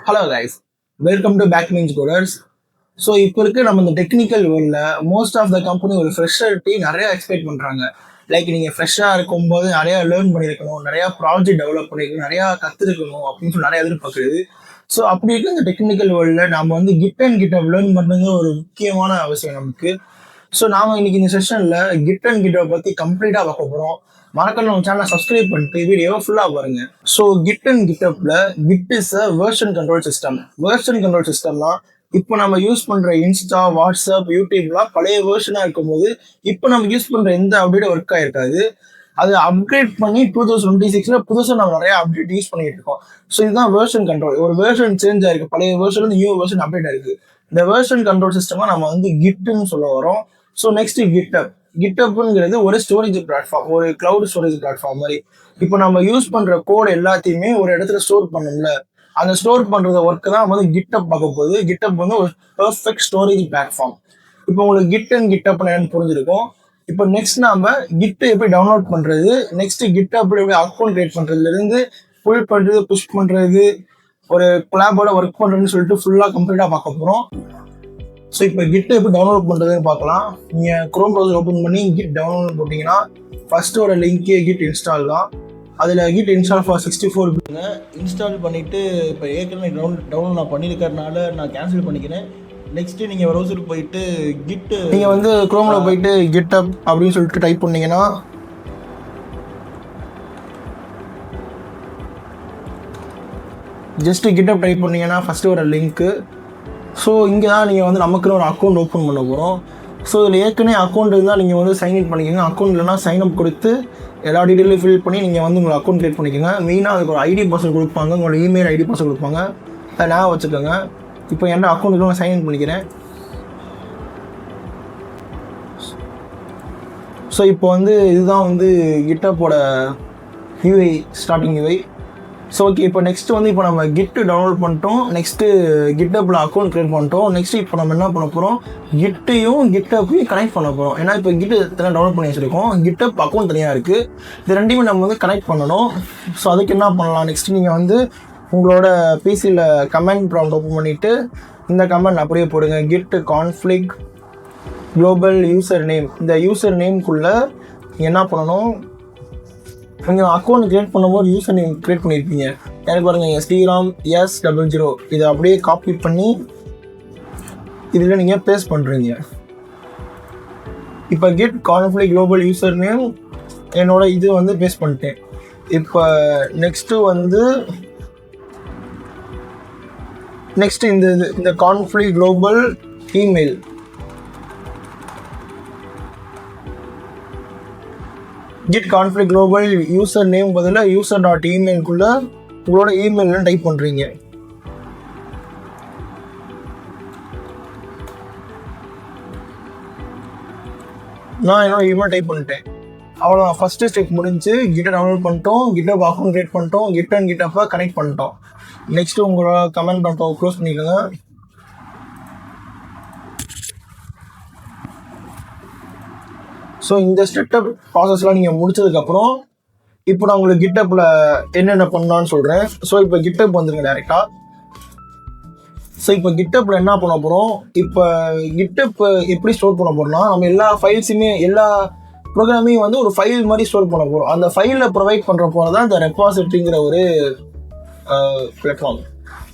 Hello guys, welcome to back means coders. So இப்போ இருக்க நம்ம இந்த டெக்னிக்கல் வேர்ல்டில் மோஸ்ட் ஆஃப் த கம்பெனி ஒரு ஃப்ரெஷர்ட்டி நிறையா எக்ஸ்பெக்ட் பண்ணுறாங்க. லைக் நீங்கள் ஃப்ரெஷ்ஷாக இருக்கும்போது நிறையா லேர்ன் பண்ணியிருக்கணும், நிறையா ப்ராஜெக்ட் டெவலப் பண்ணியிருக்கணும், நிறையா கற்றுருக்கணும் அப்படின்னு சொல்லி நிறையா எதிர்பார்க்குறது. ஸோ அப்படி இருக்க இந்த டெக்னிக்கல் வேர்ல்டில் நம்ம வந்து கிட் அண்ட் கிட்டப் லேர்ன் பண்ணுறது ஒரு முக்கியமான அவசியம் நமக்கு. ஸோ நாம் இன்னைக்கு இந்த செஷனில் கிட் அண்ட் கிட்டப் பற்றி கம்ப்ளீட்டாக பார்க்க போகிறோம். மறக்காம நம்ம சேனலை சப்ஸ்கிரைப் பண்ணிட்டு வீடியோ ஃபுல்லாக பாருங்க. ஸோ கிட் அண்ட் கிட்டப்ல Git is a version control system. Version control சிஸ்டம்னா இப்போ நம்ம யூஸ் பண்ற இன்ஸ்டா, வாட்ஸ்அப், யூடியூப்லாம் பழைய வெர்ஷனாக இருக்கும்போது இப்போ நம்ம யூஸ் பண்ற எந்த அப்டேட் ஒர்க் ஆயிருக்காது. அதை அப்கிரேட் பண்ணி 2026 புதுசாக நம்ம நிறைய அப்டேட் யூஸ் பண்ணிட்டு இருக்கோம். ஸோ இதுதான் வெர்ஷன் கண்ட்ரோல். ஒரு வெர்ஷன் சேஞ்ச் ஆயிருக்கு, பழைய வெர்ஷன் நியூ வெர்ஷன் அப்டேட் ஆயிருக்கு. இந்த வெர்ஷன் கண்ட்ரோல் சிஸ்டமா நம்ம வந்து கிட்னு சொல்ல வரோம். ஸோ நெக்ஸ்ட் கிட்டப். கிட்டப்ங்கிறது ஒரு ஸ்டோரேஜ் பிளாட்ஃபார்ம், ஒரு கிளவுட் ஸ்டோரேஜ் பிளாட்ஃபார்ம் மாதிரி. இப்போ நம்ம யூஸ் பண்ற கோட் எல்லாத்தையுமே ஒரு இடத்துல ஸ்டோர் பண்ணணும்ல, அந்த ஸ்டோர் பண்றத ஒர்க் தான் வந்து கிட்டப் பார்க்க போகுது. கிட்டப் வந்து ஒரு பெர்ஃபெக்ட் ஸ்டோரேஜ் பிளாட்ஃபார்ம். இப்போ உங்களுக்கு கிட் அண்ட் கிட்டப் என்னன்னு புரிஞ்சிருக்கும். இப்போ நெக்ஸ்ட் நாம கிட் எப்படி டவுன்லோட் பண்றது, நெக்ஸ்ட் கிட்டப்ல எப்படி அக்கௌண்ட் கிரியேட் பண்றதுல இருந்து புல் பண்றது, புஷ் பண்றது, ஒரு கொலாபோட ஒர்க் பண்றதுன்னு சொல்லிட்டு ஃபுல்லா கம்ப்ளீட்டா பார்க்க போறோம். ஸோ இப்போ கிட்டை எப்படி டவுன்லோட் பண்ணுறதுன்னு பார்க்கலாம். நீங்கள் க்ரோம் ப்ரௌசர் ஓப்பன் பண்ணி கிட் டவுன்லோட் போட்டிங்கன்னா ஃபஸ்ட்டு ஒரு லிங்க்கே கிட் இன்ஸ்டால் தான். அதில் கிட் இன்ஸ்டால் ஃபார் 64 இன்ஸ்டால் பண்ணிவிட்டு இப்போ ஏற்கனவே டவுன்லோட் நான் பண்ணியிருக்கறனால நான் கேன்சல் பண்ணிக்கிறேன். நெக்ஸ்ட்டு நீங்கள் ப்ரௌசருக்கு போயிட்டு கிட்டு நீங்கள் வந்து க்ரோமில் போயிட்டு கிட்டப் அப்படின்னு சொல்லிட்டு டைப் பண்ணிங்கன்னா ஜஸ்ட்டு கிட்டப் டைப் பண்ணிங்கன்னா ஃபஸ்ட்டு ஒரு லிங்க்கு. ஸோ இங்கே தான் நீங்கள் வந்து நமக்குன்னு ஒரு அக்கௌண்ட் ஓப்பன் பண்ண போகிறோம். ஸோ இதில் ஏற்கனவே அக்கௌண்ட் இருந்தால் நீங்கள் வந்து சைன்இன் பண்ணிக்கோங்க. அக்கௌண்ட் இல்லைனா சைன்அப் கொடுத்து எல்லா டீட்டெயிலும் ஃபில் பண்ணி நீங்கள் வந்து உங்களை அக்கௌண்ட் க்ரியேட் பண்ணிக்கோங்க. மெயினாக அதுக்கு ஒரு ஐடி பாஸ்வேர்டு கொடுப்பாங்க, உங்களோட இமெயில் ஐடி பாஸ்வேர்டு கொடுப்பாங்க, அதை நான் வச்சுக்கோங்க. இப்போ என்ன அக்கௌண்ட்டுக்கு நான் சைன்இன் பண்ணிக்கிறேன். ஸோ இப்போ வந்து இதுதான் வந்து கிட்டப்போட UI, starting UI. So okay, இப்போ நெக்ஸ்ட்டு வந்து இப்போ நம்ம கிட்டு டவுன்லோட் பண்ணிட்டோம். நெக்ஸ்ட்டு கிட்டப்பில் அக்கௌண்ட் க்ரியேட் பண்ணிட்டோம். நெக்ஸ்ட்டு இப்போ நம்ம என்ன பண்ண போகிறோம், கிட்டையும் கிட்டப்பையும் கனெக்ட் பண்ண போகிறோம். ஏன்னா இப்போ கிட்டு தனியாக டவுன்லோட் பண்ணி வச்சுருக்கோம், கிட்டப் அக்கௌண்ட் தனியாக இருக்குது. இது ரெண்டையுமே நம்ம வந்து கனெக்ட் பண்ணணும். ஸோ அதுக்கு என்ன பண்ணலாம், நெக்ஸ்ட்டு நீங்கள் வந்து உங்களோட பிசியில் கமெண்ட் ப்ராம்ப்ட் ஓப்பன் பண்ணிவிட்டு இந்த கமெண்ட் அப்படியே போடுங்க. Git config global user name. இந்த யூசர் நேம்குள்ளே என்ன பண்ணணும், நீங்கள் அக்கௌண்ட் க்ரியேட் பண்ணும்போது யூசர் நேம் க்ரியேட் பண்ணியிருப்பீங்க. எனக்கு பாருங்கள், ஸ்ரீராம் S00. இதை அப்படியே காப்பி பண்ணி இதில் நீங்கள் பேஸ்ட் பண்ணுறீங்க. இப்போ git config global user name என்னோட இது வந்து பேஸ்ட் பண்ணிட்டேன். இப்போ நெக்ஸ்ட்டு வந்து நெக்ஸ்ட்டு இந்த config global email, git config global user name பதிலாக user.email-குள்ளே உங்களோட இமெயில்னு டைப் பண்ணுறீங்க. நான் என்னோட இமெயில் டைப் பண்ணிட்டேன். அவ்வளோதான், ஃபஸ்ட்டு ஸ்டெப் முடிஞ்சு. கிட்டை டவுன்லோட் பண்ணிட்டோம், கிட்டை அக்கௌண்ட் க்ரியேட் பண்ணிட்டோம், கிட் அண்ட் கிட்டப்பை கனெக்ட் பண்ணிட்டோம். நெக்ஸ்ட்டு உங்களோட கமெண்ட் பண்ணிட்டோம், க்ளோஸ் பண்ணிக்கோங்க. ஸோ இந்த ஸ்டெப் ப்ராசஸ்லாம் நீங்கள் முடிச்சதுக்கப்புறம் இப்போ நான் உங்களுக்கு கிட்டப்பில் என்னென்ன பண்ணலான்னு சொல்கிறேன். ஸோ இப்போ கிட்டப் வந்துருங்க டேரெக்டாக. ஸோ இப்போ கிட்டப்பில் என்ன பண்ண போகிறோம், இப்போ கிட்டப் எப்படி ஸ்டோர் பண்ண போகிறோம்னா, நம்ம எல்லா ஃபைல்ஸுமே எல்லா ப்ரோக்ராமையும் வந்து ஒரு ஃபைல் மாதிரி ஸ்டோர் பண்ண போகிறோம். அந்த ஃபைலில் ப்ரொவைட் பண்ணுற போகிறது தான் இந்த ரெபாசிட்டரிங்கிற ஒரு பிளாட்ஃபார்ம்.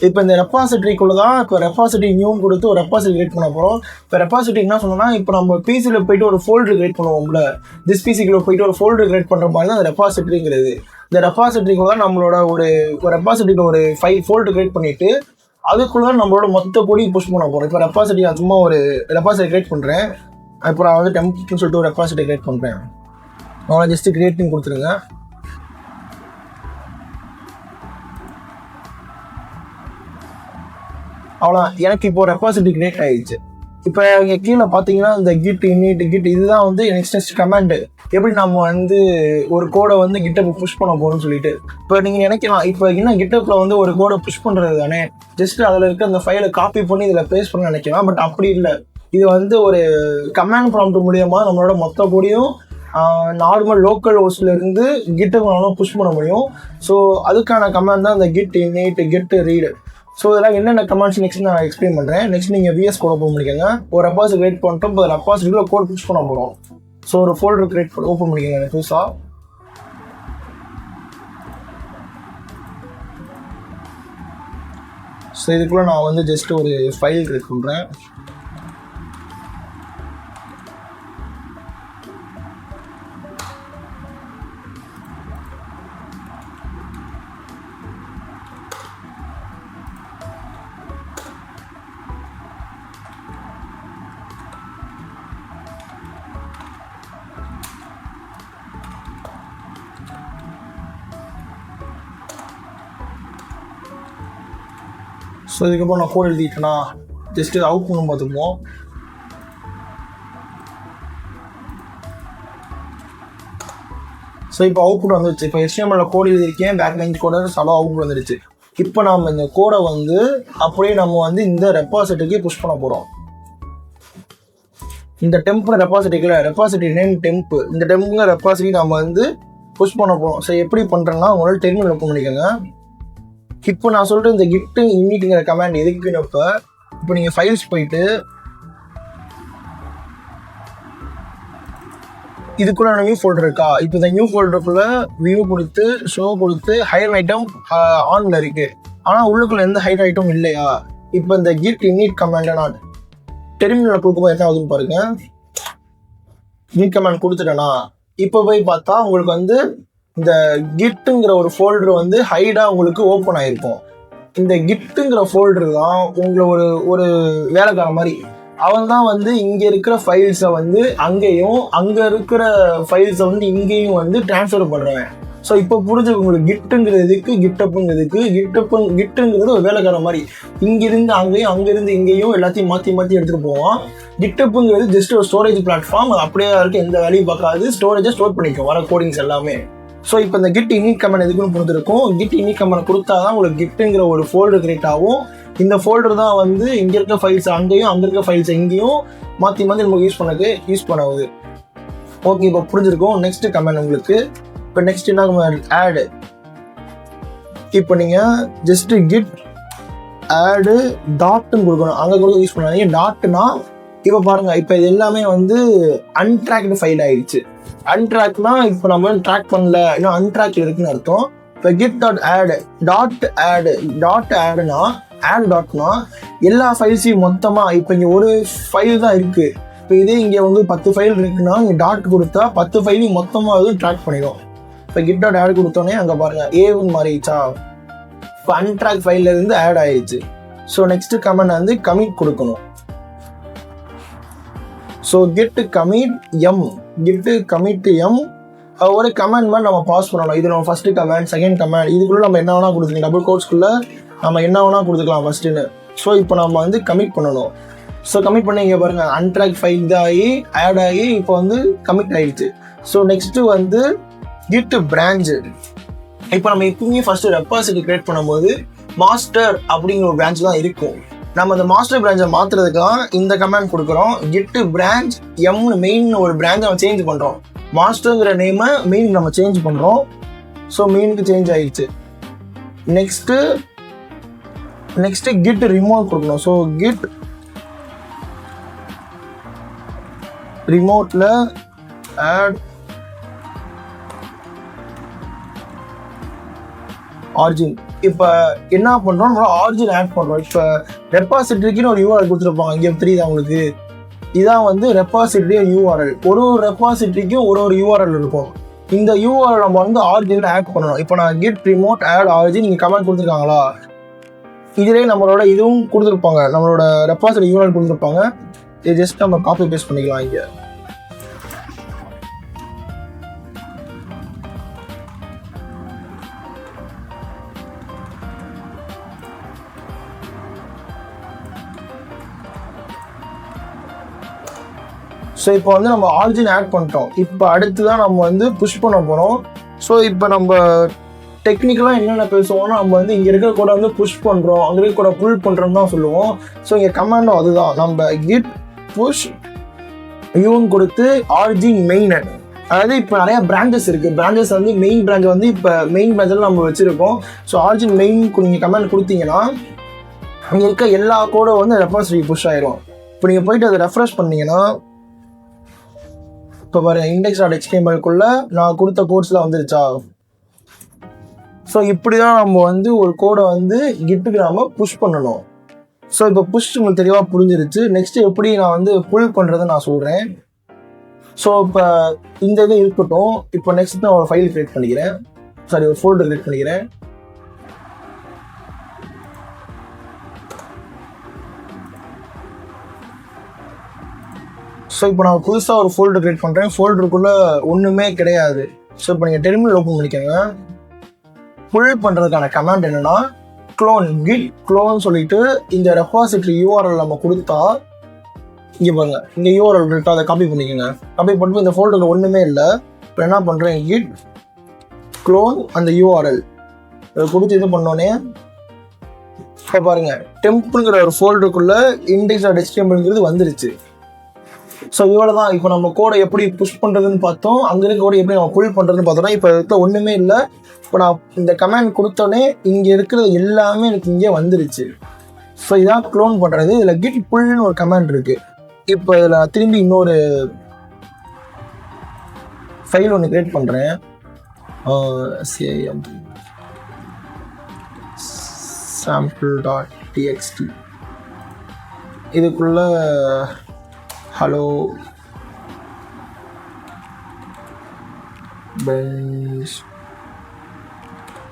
இப்போ இந்த ரெபாசிட்டரிக்குள்ளே தான் இப்போ ரெபாசிட்டரி நியூன்னு கொடுத்து ஒரு ரெபாசிட்டரி கிரியேட் பண்ண போகிறோம். இப்போ ரெபாசிட்டரி என்ன சொன்னோம்னா, இப்போ நம்ம பிசியில் போயிட்டு ஒரு ஃபோல்டர் கிரியேட் பண்ணுவோம்ல, திஸ் பிசிக்குள்ளே போயிட்டு ஒரு ஃபோல்டர் கிரியேட் பண்ணுற மாதிரி தான் அந்த ரெபாசிட்டரிங்கிறது. இந்த ரெபாசிட்டரிக்குள்ள தான் நம்மளோட ஒரு ரெபாசிட்டரியில் ஒரு ஃபோல்டர் கிரியேட் பண்ணிவிட்டு அதுக்குள்ளே நம்மளோட மொத்த பொடி புஷ் பண்ண போகிறோம். இப்போ ரெபாசிட்டரி சும்மா ஒரு ரெபாசிட்டரி கிரியேட் பண்ணுறேன். இப்போ நான் வந்து டெம்ப்னு சொல்லிட்டு ஒரு ரெபாசிட்டரி கிரியேட் பண்ணுறேன். நான் ஜஸ்ட்டு கிரியேட்டிங் கொடுத்துருங்க. அவ்வளோ எனக்கு இப்போ ரெபாசிட்டரி கிரியேட் ஆகிடுச்சு. இப்போ இங்கே கீழே பார்த்தீங்கன்னா இந்த கிட் இனிட் கிட் இதுதான் வந்து நெக்ஸ்ட் கமாண்டு. எப்படி நம்ம வந்து ஒரு கோடை வந்து கிட்டப் புஷ் பண்ண போகிறோம்னு சொல்லிட்டு இப்போ நீங்கள் நினைக்கலாம், இப்போ என்ன கிட்டப்பில் வந்து ஒரு கோடை புஷ் பண்ணுறது தானே, ஜஸ்ட் அதில் இருக்க அந்த ஃபைலை காப்பி பண்ணி இதில் பேஸ்ட் பண்ண நினைக்கலாம். பட் அப்படி இல்லை, இது வந்து ஒரு கமாண்ட் ப்ராம்ப்ட் மூலியமாக நம்மளோட மொத்த கோடையும் நார்மல் லோக்கல் ஹோஸ்ட்லேருந்து கிட்டப் புஷ் பண்ண முடியும். ஸோ அதுக்கான கமாண்ட் தான் இந்த git init git read. So இதெல்லாம் என்னென்ன கமாண்ட்ஸ் நெக்ஸ்ட் நான் எக்ஸ்பிளைன் பண்ணுறேன். நெக்ஸ்ட் நீங்கள் விஎஸ் கோட் ஓப்பன் பண்ணிக்கோங்க. ஒரு ரெபாசிட்டரி கிரியேட் பண்ணிட்டோம். இப்போ ரெபாசிட்டரியில் கோட் புஷ் பண்ண போகிறோம். ஸோ ஒரு ஃபோல்டர் கிரியேட் பண்ணி ஓப்பன் பண்ணிக்கோங்க புதுசாக. ஸோ இதுக்குள்ளே நான் வந்து ஜஸ்ட் ஒரு ஃபைல் கிரியேட் பண்ணுறேன். ஸோ இதுக்கப்புறம் நான் கோட் எழுதிட்டேன்னா ஜஸ்ட்டு அவுட் பண்ண பார்த்துப்போம். ஸோ இப்போ அவுட்புட் வந்துடுச்சு. இப்போ HTML கோட் எழுதியிருக்கேன், பேக்லைன் கோட சலோ அவுட்புட் வந்துடுச்சு. இப்போ நம்ம இந்த கோடை வந்து அப்படியே நம்ம வந்து இந்த ரெபாசிட்டரிக்கு புஷ் பண்ண போகிறோம். இந்த டெம்ப் ரெபாசிட்டரிக்குல ரெபாசிட்டரி நேம் டெம்ப், இந்த டெம்ப்புங்க ரெபாசிட்டரி நம்ம வந்து புஷ் பண்ண போகிறோம். ஸோ எப்படி பண்ணுறேன்னா உங்களால் டெர்மினல் ஓப்பன் பண்ணிக்கோங்க. இப்போ நான் சொல்கிறேன் இந்த கிட்டு இன்னிட்டுங்கிற கமாண்ட் எதுக்குன்னு இப்போ நீங்கள் ஃபைல்ஸ் போயிட்டு இதுக்குள்ள நியூ ஃபோல்டர் இருக்கா, இப்போ இந்த நியூ ஃபோல்டருக்குள்ளே வியூ கொடுத்து ஷோ கொடுத்து ஹைட் ஐட்டம் ஆனில் இருக்குது. ஆனால் உள்ளுக்குள்ளே எந்த ஹைட் ஐட்டம் இல்லையா. இப்போ இந்த கிட் இன்னிட் கமாண்டை நான் டெர்மினலில் கொடுக்கும்போது என்ன ஆகுதுன்னு பாருங்கள். இன்னிட் கமாண்ட் கொடுத்துட்டேன்னா இப்போ போய் பார்த்தா உங்களுக்கு வந்து இந்த கிட்டுங்கிற ஒரு ஃபோல்டர் வந்து ஹைடாக உங்களுக்கு ஓப்பன் ஆகிருக்கும். இந்த கிட்டுங்கிற ஃபோல்டர் தான் உங்களை ஒரு வேலைக்கார மாதிரி. அவன் தான் வந்து இங்கே இருக்கிற ஃபைல்ஸை வந்து அங்கேயும் அங்கே இருக்கிற ஃபைல்ஸை வந்து இங்கேயும் வந்து ட்ரான்ஸ்ஃபர் பண்ணுறேன். ஸோ இப்போ புரிஞ்சு உங்களுக்கு கிட்டுங்கிறதுக்கு கிட்டுங்கிறது ஒரு வேலைக்கார மாதிரி. இங்கிருந்து அங்கேயும் அங்கேருந்து இங்கேயும் எல்லாத்தையும் மாற்றி எடுத்துகிட்டு போவான். கிட்டப்புங்கிறது ஜஸ்ட் ஒரு ஸ்டோரேஜ் பிளாட்ஃபார்ம். அது அப்படியே இருக்க எந்த வேலையும் பார்க்காது, ஸ்டோரேஜை ஸ்டோர் பண்ணிக்கும் வர கோடிங்ஸ் எல்லாமே. ஸோ இப்போ இந்த கிட் இன்னிட் கமாண்ட் எதுக்குன்னு புரிஞ்சிருக்கும். கிட் இன்னிட் கமாண்ட் கொடுத்தா தான் உங்களுக்கு கிட்டுங்கிற ஒரு ஃபோல்டர் கிரியேட் ஆகும். இந்த ஃபோல்டர் தான் வந்து இங்கே இருக்க ஃபைல்ஸ் அங்கேயும் அங்கே இருக்க ஃபைல்ஸ் எங்கேயும் மாற்றி நமக்கு யூஸ் பண்ணாது. ஓகே, இப்போ புரிஞ்சிருக்கும். நெக்ஸ்ட் கமாண்ட் உங்களுக்கு இப்போ நெக்ஸ்ட் என்ன கமாண்ட் ஆடு. இப்போ நீங்கள் ஜஸ்ட்டு கிட் ஆடு டாட்னு கொடுக்கணும். அங்கே கூட யூஸ் பண்ணாதீங்க. டாட்னா இப்போ பாருங்கள், இப்போ இது எல்லாமே வந்து அன்ட்ராக்டு ஃபைல் ஆயிடுச்சு. அன்ட்ராக்னா இப்போ நம்ம ட்ராக் பண்ணல, இன்னும் அன்ட்ராக்ல இருக்குன்னு அர்த்தம். இப்போ கிட் டாட் ஆடு ஆடுனா ஆட் டாட்னா எல்லா ஃபைல்ஸையும் மொத்தமாக இப்போ இங்கே ஒரு ஃபைல் தான் இருக்குது. இப்போ இதே இங்கே வந்து 10 ஃபைல் இருக்குன்னா இங்கே டாட் கொடுத்தா 10 ஃபைலையும் மொத்தமாக ட்ராக் பண்ணிடும். இப்போ கிட் டாட் ஆட் கொடுத்தோன்னே அங்கே பாருங்கள் ஏன்னு மாறிடுச்சா. இப்போ அன்ட்ராக் ஃபைலில் இருந்து ஆட் ஆயிடுச்சு. ஸோ நெக்ஸ்ட் கமெண்ட் வந்து கமிட் கொடுக்கணும். ஸோ கிட் கமிட் எம் ஒரு கமெண்ட் மாதிரி நம்ம பாஸ் பண்ணணும். இது நம்ம ஃபஸ்ட்டு கமெண்ட், செகண்ட் கமெண்ட், இதுக்குள்ளே நம்ம என்ன வேணால் கொடுத்துக்கலாம். டபுள் கோட்ஸ்குள்ளே நம்ம என்ன வேணால் கொடுத்துக்கலாம் ஃபஸ்ட்டுன்னு. ஸோ இப்போ நம்ம வந்து கமிட் பண்ணணும். ஸோ கமிட் பண்ணி இங்கே பாருங்கள் அன்ட்ராக் ஃபைல் இதாகி ஆட் ஆகி இப்போ வந்து கமிட் ஆகிடுச்சு. ஸோ நெக்ஸ்ட்டு வந்து கிட் பிரான்ச்சு. இப்போ நம்ம எப்பவுமே ஃபஸ்ட்டு ரெபாசிட்டரி கிரியேட் பண்ணும்போது மாஸ்டர் அப்படிங்கிற ஒரு பிரான்ச் தான் இருக்கும். நம்ம அந்த மாஸ்டர் பிரான்ச்சை மாற்றுறதுக்காக இந்த கமாண்ட் கொடுக்குறோம். கிட்டு பிரான்ச் எம்னு மெயின் ஒரு பிரான்ச்சை நம்ம சேஞ்ச் பண்ணுறோம். மாஸ்டருங்கிற நேமை மெயினுக்கு நம்ம சேஞ்ச் பண்ணுறோம். ஸோ மெயினுக்கு சேஞ்ச் ஆகிடுச்சு. நெக்ஸ்ட்டு கிட் ரிமோட் கொடுக்கணும். ஸோ கிட் ரிமோட்டில் ஆட் ஆர்ஜின். இப்போ என்ன பண்ணுறோம், நம்ம ஆர்ஜின் ஆட் பண்ணுறோம். இப்போ ரெபாசிட்டரிக்குன்னு ஒரு யூஆர்எல் கொடுத்துருப்பாங்க. இங்கே தெரியுது அவங்களுக்கு, இதான் வந்து ரெபாசிட்டரி யூஆர்எல். ஒரு ரெபாசிட்டரிக்கும் ஒரு யூஆர்எல் இருக்கும். இந்த யூஆர்எல் நம்ம வந்து ஆர்ஜினில் ஆட் பண்ணணும். இப்போ நான் கிட் ரிமோட் ஆட் ஆர்ஜின் நீங்கள் கமெண்ட் கொடுத்துருக்காங்களா, இதிலே நம்மளோட இதுவும் கொடுத்துருப்பாங்க, நம்மளோட ரெபாசிட்டரி யூஆர்எல் கொடுத்துருப்பாங்க. இது ஜஸ்ட் நம்ம காப்பி பேஸ்ட் பண்ணிக்கலாம் இங்கே. ஸோ இப்போ வந்து நம்ம ஆர்ஜின் ஆட் பண்ணிட்டோம். இப்போ அடுத்து தான் நம்ம வந்து புஷ் பண்ண போகிறோம். ஸோ இப்போ நம்ம டெக்னிக்கலாக என்னென்ன பேசுவோம்னா, நம்ம வந்து இங்கே இருக்கிற கூட வந்து புஷ் பண்ணுறோம், அங்கே இருக்கிற கூட புல் பண்ணுறோம் தான் சொல்லுவோம். ஸோ இங்கே கமாண்டும் அதுதான், நம்ம கிட் புஷ் யூன்னு கொடுத்து ஆர்ஜின் மெயின். அதாவது இப்போ நிறையா பிரான்ச்சஸ் இருக்குது. பிரான்ச்சஸ் வந்து மெயின் பிரான்ச் வந்து இப்போ மெயின் பிரான்ச்சில் நம்ம வச்சுருக்கோம். ஸோ ஆர்ஜின் மெயின் நீங்கள் கமெண்ட் கொடுத்தீங்கன்னா இங்கே இருக்க எல்லா கோடும் வந்து ரெபாசிட்டரி புஷ் ஆயிரும். இப்போ நீங்கள் போயிட்டு அதை ரெஃப்ரெஷ் பண்ணீங்கன்னா இப்போ பாருங்க index.html நான் கொடுத்த கோட்ஸ்லாம் வந்துருச்சா. ஸோ இப்படி தான் நம்ம வந்து ஒரு கோடை வந்து கிட்டுக்கு நாம புஷ் பண்ணணும். ஸோ இப்போ புஷ் உங்களுக்கு தெளிவாக புரிஞ்சிருச்சு. நெக்ஸ்ட் எப்படி நான் வந்து புல் பண்ணுறதை நான் சொல்கிறேன். ஸோ இப்போ இந்த இது இருக்கட்டும். இப்போ நெக்ஸ்ட் நான் ஒரு ஃபைல் கிரியேட் பண்ணிக்கிறேன், ஒரு ஃபோல்டர் கிரியேட் பண்ணிக்கிறேன். ஸோ இப்போ நான் புதுசாக ஒரு ஃபோல்டர் கிரியேட் பண்ணுறேன். ஃபோல்டருக்குள்ளே ஒன்றுமே கிடையாது. ஸோ இப்போ நீங்கள் டெர்மினல் ஓப்பன் பண்ணிக்கோங்க. புல் பண்ணுறதுக்கான கமாண்ட் என்னென்னா git clone சொல்லிட்டு இந்த ரெபாசிட்டரி URL நம்ம கொடுத்தா இங்கே பாருங்க, இந்த URL இருக்கு, அதை காப்பி பண்ணிக்கோங்க. காப்பி பண்ணிட்டு இந்த ஃபோல்டரில் ஒன்றுமே இல்லை. இப்போ என்ன பண்ணுறேன், git clone அந்த URL அதை கொடுத்து இது பண்ணோன்னே இப்போ பாருங்க டெம்ப்ங்கிற ஒரு ஃபோல்டருக்குள்ளே index.html வந்துருச்சு. ஸோ இவ்வளோ தான். இப்போ நம்ம கோடை எப்படி புஷ் பண்ணுறதுன்னு பார்த்தோம், அங்கே இருக்க கோடை எப்படி நம்ம புல் பண்ணுறதுன்னு பார்த்தோம்னா இப்போ இருக்கிற ஒன்றுமே இல்லை. இப்போ நான் இந்த கமாண்ட் கொடுத்தோன்னே இங்கே இருக்கிறது எல்லாமே எனக்கு இங்கே வந்துருச்சு. ஸோ இதான் க்ளோன் பண்ணுறது. இதில் கிட் புல்னு ஒரு கமாண்ட் இருக்குது. இப்போ இதில் திரும்பி இன்னொரு ஃபைல் ஒன்று கிரியேட் பண்ணுறேன். sample.txt இதுக்குள்ள ஹலோ பெஞ்ச்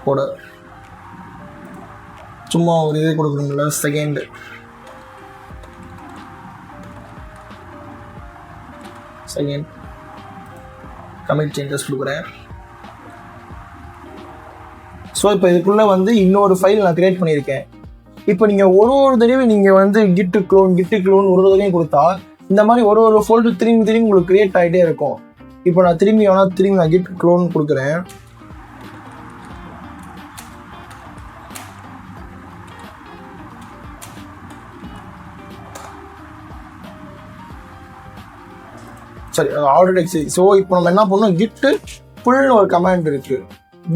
கூட சும்மா ஒரு இது கொடுக்குறோம்ல, செகண்ட் கமிட் சேஞ்சஸ் கொடுக்குறேன். ஸோ இப்போ இதுக்குள்ளே வந்து இன்னொரு ஃபைல் நான் கிரியேட் பண்ணியிருக்கேன். இப்போ நீங்கள் ஒரு தடவையும் நீங்கள் வந்து கிட்டு க்ளோன் ஒரு தடவையும் கொடுத்தா இந்த மாதிரி ஒரு ஃபோல்டர் திரும்பி உங்களுக்கு கிரியேட் ஆகிட்டே இருக்கும். இப்போ நான் திரும்பி நான் கிட் க்ளோன் கொடுக்குறேன். சரி, ஆல்ரெடி சரி. ஸோ இப்போ நம்ம என்ன பண்ணோம், கிட்டு புல்னு ஒரு கமாண்ட் இருக்குது.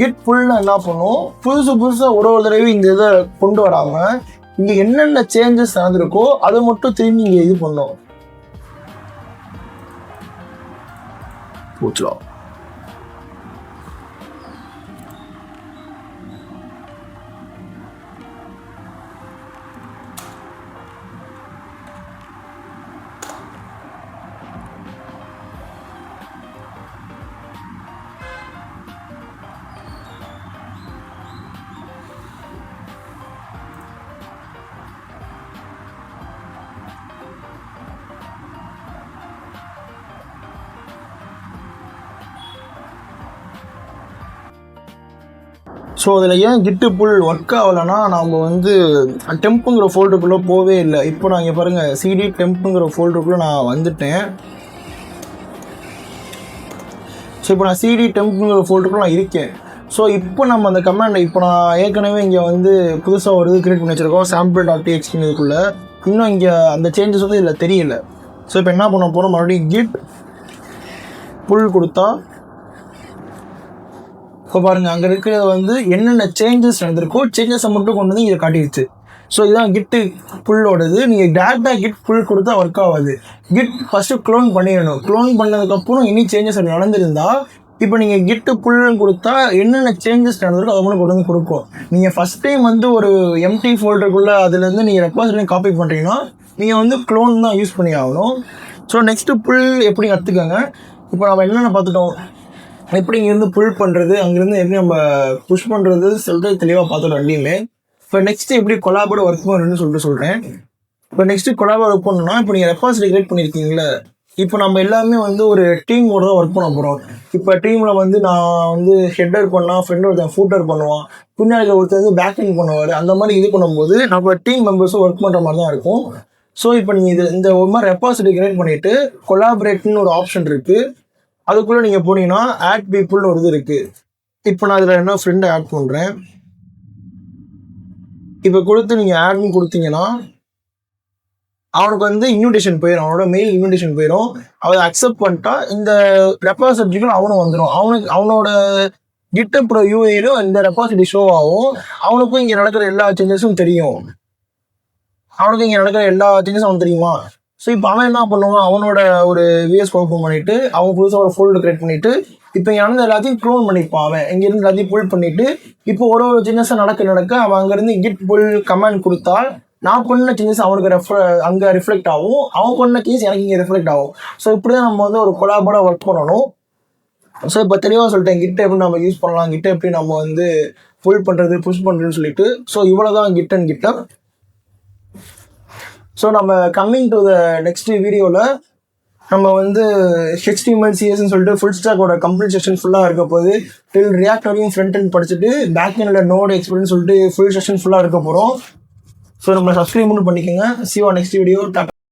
கிட் புல்னா என்ன பண்ணும், புதுசாக ஒரு தடவையும் இந்த இதை கொண்டு வராமல் இங்கே என்னென்ன சேஞ்சஸ் நடந்திருக்கோ அதை மட்டும் திரும்பி இங்கே இது பண்ணோம். போச்சுலாம். ஸோ அதில் ஏன் கிட்டு புல் ஒர்க் ஆகலைன்னா நம்ம வந்து டெம்ப்புங்கிற ஃபோல்டருக்குள்ளே போவே இல்லை. இப்போ நான் இங்கே பாருங்கள், சிடி டெம்ப்புங்கிற ஃபோல்டருக்குள்ளே நான் வந்துட்டேன். ஸோ இப்போ நான் சிடி டெம்ப்புங்கிற ஃபோல்டருக்குள்ளே நான் இருக்கேன். ஸோ இப்போ நம்ம அந்த கமாண்டை இப்போ நான் ஏற்கனவே இங்கே வந்து புதுசாக ஒரு இது கிரியேட் பண்ணி வச்சுருக்கோம், sample.txt இதுக்குள்ளே. இன்னும் இங்கே அந்த சேஞ்சஸ் வந்து இதில் தெரியல. ஸோ இப்போ என்ன பண்ண போகிறோம், மறுபடியும் கிட் புல் கொடுத்தா இப்போ பாருங்கள் அங்கே இருக்கிறது வந்து என்னென்ன சேஞ்சஸ் நடந்திருக்கோ சேஞ்சஸை மட்டும் கொண்டு வந்து இதை காட்டிடுச்சு. ஸோ இதுதான் கிட்டு புல்லோடது. நீங்கள் டேரெக்டாக கிட் புல் கொடுத்தா ஒர்க் ஆகாது. கிட் ஃபஸ்ட்டு க்ளோன் பண்ணிடணும். க்ளோன் பண்ணதுக்கப்புறம் இனி சேஞ்சஸ் அப்படி நடந்திருந்தா இப்போ நீங்கள் கிட்டு புல்லுன்னு கொடுத்தா என்னென்ன சேஞ்சஸ் நடந்திருக்கோ அதை மட்டும் கொண்டு வந்து கொடுக்கும். நீங்கள் ஃபஸ்ட் டைம் வந்து ஒரு எம்டி ஃபோல்டருக்குள்ளே அதுலேருந்து நீங்கள் ரெக்வஸ்ட் காப்பி பண்ணுறீங்கன்னா நீங்கள் வந்து க்ளோன் தான் யூஸ் பண்ணி ஆகணும். ஸோ நெக்ஸ்ட்டு புல் எப்படி கற்றுக்கங்க. இப்போ நம்ம என்னென்ன பார்த்துட்டோம், எப்படி இங்கேருந்து புல் பண்ணுறது, அங்கேருந்து எப்படி நம்ம புஷ் பண்ணுறது சொல்லிட்டு தெளிவாக பார்த்துட்டோம் ரெண்டையுமே. இப்போ நெக்ஸ்ட்டு எப்படி கொலாபோட ஒர்க் பண்ணுறதுன்னு சொல்கிறேன். இப்போ நெக்ஸ்ட்டு கொலாபோட ஒர்க் பண்ணணும்னா இப்போ நீங்கள் ரெபாசிட்டரி கிரியேட் பண்ணியிருக்கீங்களே, இப்போ நம்ம எல்லாமே வந்து ஒரு டீமோட தான் ஒர்க் பண்ண போகிறோம். இப்போ டீமில் வந்து நான் வந்து ஹெட்டர் பண்ணால் ஃப்ரெண்ட் ஒருத்தன் ஃபூட்டர் பண்ணுவான், பின்னாடி ஒருத்தர் வந்து பேக் எண்ட் பண்ணுவார். அந்த மாதிரி இது பண்ணும்போது நம்ம டீம் மெம்பர்ஸும் ஒர்க் பண்ணுற மாதிரி தான் இருக்கும். ஸோ இப்போ நீங்கள் இந்த ஒரு மாதிரி ரெபாசிட்டரி கிரியேட் பண்ணிவிட்டு கொலாபரேட்னு ஒரு ஆப்ஷன் இருக்குது, அதுக்குள்ளே நீங்கள் போனீங்கன்னா ஆட் பீப்புள்னு ஒரு இது இருக்குது. இப்போ நான் இதில் என்ன ஃப்ரெண்டை ஆட் பண்ணுறேன். இப்போ கொடுத்து நீங்கள் ஆட்னு கொடுத்தீங்கன்னா அவனுக்கு வந்து இன்விடேஷன் போயிடும், அவனோட மெயில் இன்விடேஷன் போயிடும். அவன் அக்செப்ட் பண்ணிட்டா இந்த ரெபாசிட்டரிக்கும் அவனும் வந்துடும். அவனோட கிட்டப்போட யூஐலும் இந்த ரெபாசிட்டரி ஷோ ஆகும். அவனுக்கும் இங்கே நடக்கிற எல்லா சேஞ்சஸும் தெரியும். அவனுக்கு இங்கே நடக்கிற எல்லா சேஞ்சஸும் அவன் தெரியுமா. ஸோ இப்போ அவன் என்ன பண்ணுவான், அவனோட ஒரு விஎஸ் பர்ஃபார்ம் பண்ணிட்டு அவன் புதுசாக ஒரு ஃபோல்டு கிரியேட் பண்ணிட்டு இப்போ இங்கே நடந்த எல்லாத்தையும் க்ளோன் பண்ணிப்பான். அவன் இங்கேருந்து எல்லாத்தையும் புல் பண்ணிட்டு இப்போ ஒரு சேஞ்சஸாக நடக்க அவன் அங்கேருந்து கிட் புல் கமெண்ட் கொடுத்தால் நான் பண்ண சேஞ்சஸ் அவனுக்கு அங்கே ரிஃப்ளெக்ட் ஆகும், அவன் பண்ண சேஞ்சஸ் எனக்கு இங்கே ரிஃப்ளெக்ட் ஆகும். ஸோ இப்படி தான் நம்ம வந்து ஒரு கொலாபோட ஒர்க் பண்ணணும். ஸோ இப்போ தெளிவாக சொல்லிட்டேன் கிட்ட எப்படி நம்ம யூஸ் பண்ணலாம், கிட்ட எப்படி நம்ம வந்து புல் பண்ணுறது புஷ் பண்ணுறதுன்னு சொல்லிட்டு. ஸோ இவ்வளோ தான் கிட் அண்ட் கிட்டப். ஸோ நம்ம கம்மிங் டு த நெக்ஸ்ட் வீடியோவில் நம்ம வந்து HTML CSன்னு சொல்லிட்டு ஃபுல் ஸ்டாக்கோட கம்ப்ளீட் செஷன் ஃபுல்லாக இருக்க போது டில் ரியாக்ட் வரையும் ஃப்ரண்ட் அண்ட் படிச்சுட்டு பேக் எண்டில் நோட் எக்ஸ்பீரியன்ஸ் சொல்லிட்டு ஃபுல் செஷன் ஃபுல்லாக இருக்க போகிறோம். ஸோ நம்ம சப்ஸ்கிரைப் பண்ணிக்கோங்க. See you on next video.